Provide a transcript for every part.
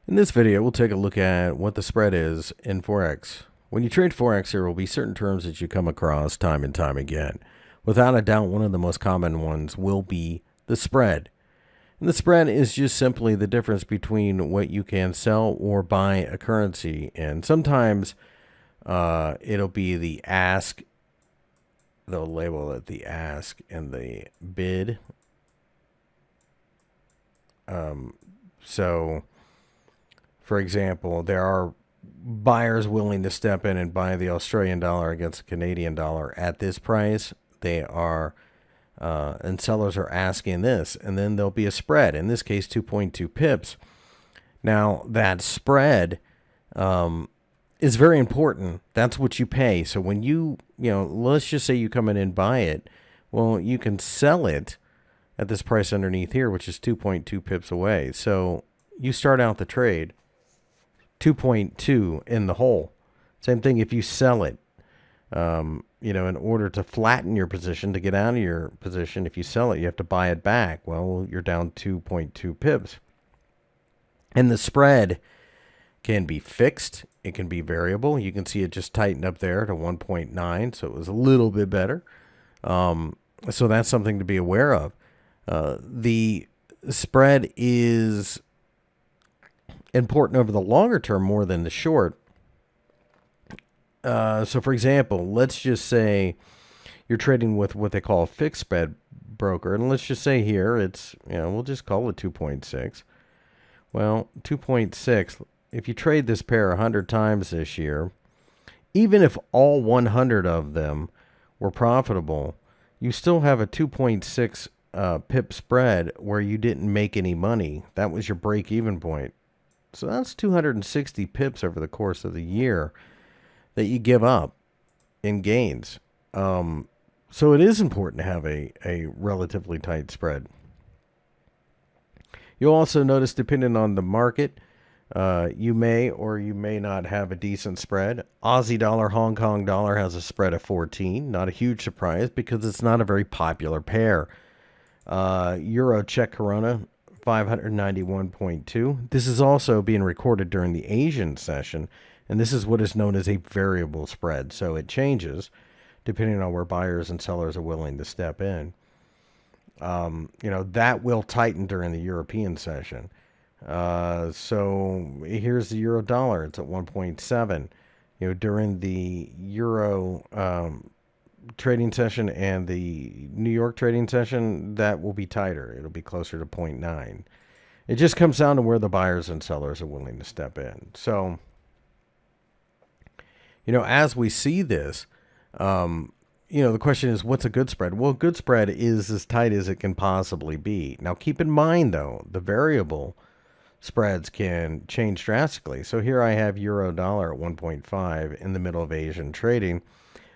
In this video, we'll take a look at what the spread is in Forex. When you trade Forex, there will be certain terms that you come across time and time again. Without a doubt, one of the most common ones will be the spread. And the spread is just simply the difference between what you can sell or buy a currency. And sometimes it'll be the ask. They'll label it the ask and the bid. For example, there are buyers willing to step in and buy the Australian dollar against the Canadian dollar at this price. They are, and sellers are asking this, and then there'll be a spread. In this case, 2.2 pips. Now that spread is very important. That's what you pay. So when let's just say you come in and buy it, well, you can sell it at this price underneath here, which is 2.2 pips away. So you start out the trade 2.2 in the hole. Same thing if you sell it. In order to flatten your position, to get out of your position, if you sell it, you have to buy it back. Well, you're down 2.2 pips. And the spread can be fixed. It can be variable. You can see it just tightened up there to 1.9, so it was a little bit better. So that's something to be aware of. The spread is important over the longer term more than the short. So for example, let's just say you're trading with what they call a fixed spread broker. And let's just say here it's, we'll just call it 2.6. Well, 2.6, if you trade this pair 100 times this year, even if all 100 of them were profitable, you still have a 2.6 pip spread where you didn't make any money. That was your break-even point. So that's 260 pips over the course of the year that you give up in gains. So it is important to have a relatively tight spread. You'll also notice, depending on the market, you may or you may not have a decent spread. Aussie dollar, Hong Kong dollar has a spread of 14. Not a huge surprise because it's not a very popular pair. Euro Czech Corona, 591.2. This is also being recorded during the Asian session, and this is what is known as a variable spread. So it changes depending on where buyers and sellers are willing to step in. That will tighten during the European session. So here's the euro dollar. It's at 1.7. During the euro trading session and the New York trading session, that will be tighter. It'll be closer to 0.9. It just comes down to where the buyers and sellers are willing to step in. So, as we see this, the question is, what's a good spread? Well, a good spread is as tight as it can possibly be. Now, keep in mind, though, the variable spreads can change drastically. So here I have euro dollar at 1.5 in the middle of Asian trading.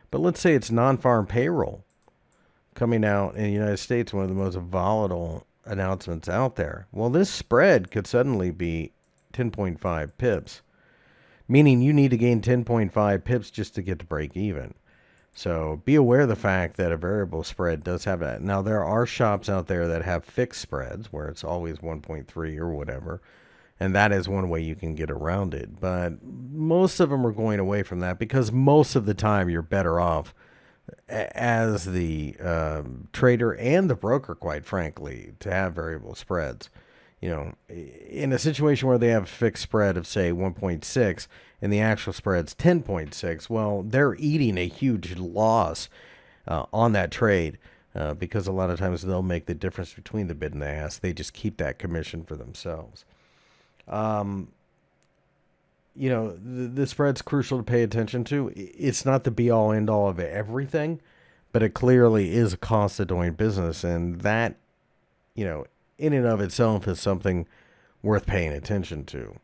But let's say it's non-farm payroll coming out in the United States, one of the most volatile announcements out there. Well, this spread could suddenly be 10.5 pips, meaning you need to gain 10.5 pips just to get to break even. So be aware of the fact that a variable spread does have that. Now, there are shops out there that have fixed spreads where it's always 1.3 or whatever. And that is one way you can get around it. But most of them are going away from that because most of the time you're better off as the trader and the broker, quite frankly, to have variable spreads. In a situation where they have a fixed spread of, say, 1.6 and the actual spread's 10.6, well, they're eating a huge loss on that trade because a lot of times they'll make the difference between the bid and the ask. They just keep that commission for themselves. The spread's crucial to pay attention to. It's not the be-all, end-all of everything, but it clearly is a cost of doing business, and that, in and of itself is something worth paying attention to.